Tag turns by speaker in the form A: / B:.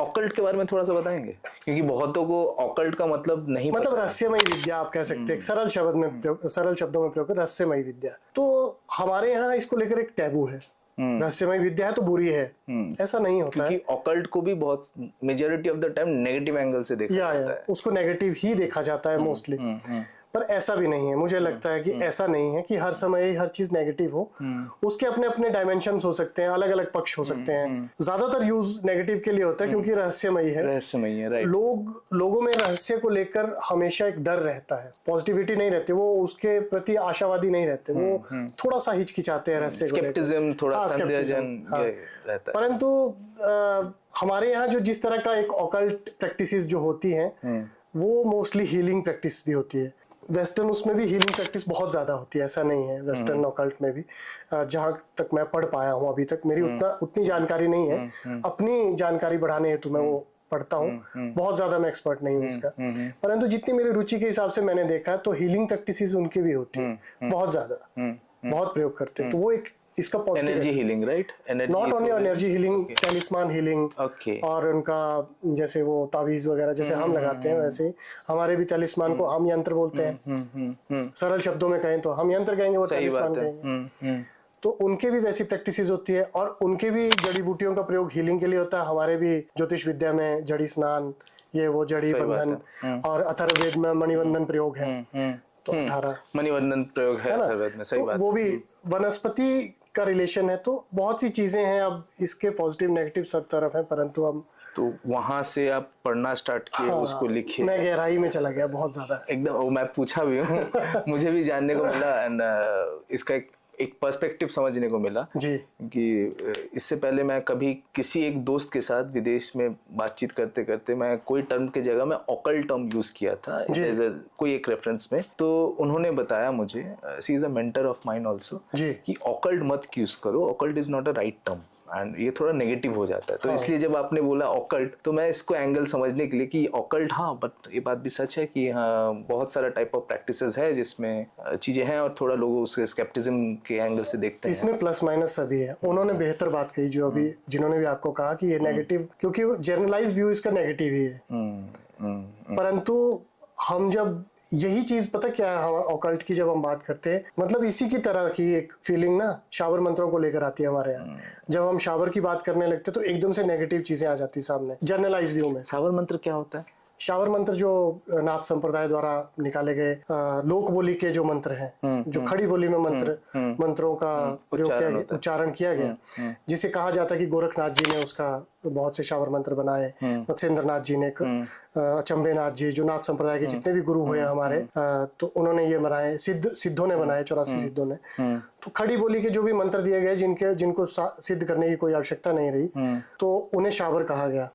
A: Occult के बारे में थोड़ा सा बताएंगे, क्योंकि बहुतों को ऑकल्ट का मतलब नहीं
B: मतलब
A: पता।
B: रहस्यमयी विद्या आप कह सकते हैं, सरल सरल शब्दों में प्रयोग कर रहस्यमयी विद्या। तो हमारे यहाँ इसको लेकर एक टैबू है, रहस्यमयी विद्या है तो बुरी है, ऐसा नहीं होता है।
A: क्योंकि ऑकल्ट को भी बहुत majority of the time negative angle से देखा जाता है।
B: उसको नेगेटिव ही देखा जाता है मोस्टली, पर ऐसा भी नहीं है। मुझे लगता है कि ऐसा नहीं है कि हर समय ही हर चीज नेगेटिव हो। उसके अपने अपने डायमेंशंस हो सकते हैं, अलग अलग पक्ष हो सकते हैं। ज्यादातर यूज नेगेटिव के लिए होता है क्योंकि रहस्यमयी है।
A: रहस्यमयी है, राइट।
B: लोगों में रहस्य को लेकर हमेशा एक डर रहता है, पॉजिटिविटी नहीं रहती, वो उसके प्रति आशावादी नहीं रहते, वो थोड़ा सा हिचकिचाते हैं रहस्य को लेकर,
A: स्केप्टिज्म, थोड़ा संदेहजन ये रहता है।
B: परंतु हमारे यहाँ जो जिस तरह का एक ऑकल्ट प्रैक्टिसेस जो होती हैं वो मोस्टली हीलिंग प्रैक्टिस भी होती है। वेस्टर्न उसमें भी हीलिंग प्रैक्टिस बहुत ज़्यादा होती है, ऐसा नहीं है। वेस्टर्न ऑकल्ट में भी जहाँ तक मैं पढ़ पाया हूँ अभी तक, मेरी उतनी जानकारी नहीं है, अपनी जानकारी बढ़ाने हेतु मैं वो पढ़ता हूँ, बहुत ज़्यादा मैं एक्सपर्ट नहीं हूँ इसका। परंतु जितनी मेरी रुचि के हिसाब से मैंने देखा है तो हीलिंग प्रैक्टिसेस उनकी भी होती है, बहुत ज़्यादा, बहुत प्रयोग करते हैं। तो वो एक इसका positive
A: energy healing, right?
B: Not only energy healing, talisman healing, और उनका जैसे वो तावीज वगैरह जैसे हम लगाते हैं वैसे ही हमारे भी टेलिस्मान को हम यंत्र बोलते हैं। सरल शब्दों में कहें तो हम यंत्र कहेंगे, वो टेलिस्मान कहेंगे। तो उनके भी वैसी प्रैक्टिसेस होती है और उनके भी जड़ी बूटियों का प्रयोग हीलिंग के लिए होता है। हमारे भी ज्योतिष विद्या में जड़ी स्नान, ये वो जड़ी बंधन, और अथर्ववेद में मणिबंधन प्रयोग है। तो 18
A: मणिबंधन प्रयोग है अथर्ववेद में, सही बात।
B: वो भी वनस्पति का रिलेशन है। तो बहुत सी चीजें हैं, अब इसके पॉजिटिव नेगेटिव सब तरफ है, परंतु हम
A: तो वहां से आप पढ़ना स्टार्ट किए, उसको लिखे।
B: मैं गहराई में चला गया बहुत ज्यादा,
A: एकदम। मैं पूछा भी हूँ मुझे भी जानने को मिला, एंड इसका एक पर्सपेक्टिव समझने को मिला
B: जी।
A: कि इससे पहले मैं कभी किसी एक दोस्त के साथ विदेश में बातचीत करते करते मैं कोई टर्म के जगह मैं ऑकल्ट टर्म यूज किया था कोई एक रेफरेंस में। तो उन्होंने बताया मुझे, she is a mentor of mine also, कि ऑकल्ट मत यूज करो, occult is not a right term, and ये थोड़ा नेगेटिव हो जाता है। तो इसलिए जब आपने बोला ऑकल्ट, तो मैं इसको एंगल समझने के लिए कि ऑकल्ट, हाँ, बट ये बात भी सच है कि हाँ बहुत सारा टाइप ऑफ प्रैक्टिसेस है जिसमें चीजें हैं, और थोड़ा लोग उसके स्केप्टिज्म के एंगल से देखते हैं।
B: इसमें प्लस माइनस सभी है। उन्होंने बेहतर बात कही जो अभी जिन्होंने भी आपको कहा कि ये नेगेटिव, क्योंकि जनरलाइज व्यू इसका नेगेटिव ही है। परंतु हम जब यही चीज, पता क्या है, हमारा ऑकल्ट की जब हम बात करते हैं, मतलब इसी की तरह की एक फीलिंग ना शावर मंत्रों को लेकर आती है हमारे यहाँ। जब हम शावर की बात करने लगते तो एकदम से नेगेटिव चीजें आ जाती सामने जनरलाइज व्यू में।
A: शावर मंत्र क्या होता है?
B: शावर मंत्र जो नाथ संप्रदाय द्वारा निकाले गए लोक बोली के जो मंत्र हैं, जो खड़ी बोली में मंत्रों का प्रयोग किया गया, उच्चारण किया गया, जिसे कहा जाता है कि गोरखनाथ जी ने उसका बहुत से शावर मंत्र बनाए, मत्स्येंद्रनाथ जी ने, अचंबेनाथ जी, जो नाथ संप्रदाय के जितने भी गुरु हुए हमारे, तो उन्होंने ये बनाए, सिद्धों ने बनाए, 84 सिद्धों ने। तो खड़ी बोली के जो भी मंत्र दिए गए जिनको सिद्ध करने की कोई आवश्यकता नहीं रही, तो उन्हें शावर कहा गया।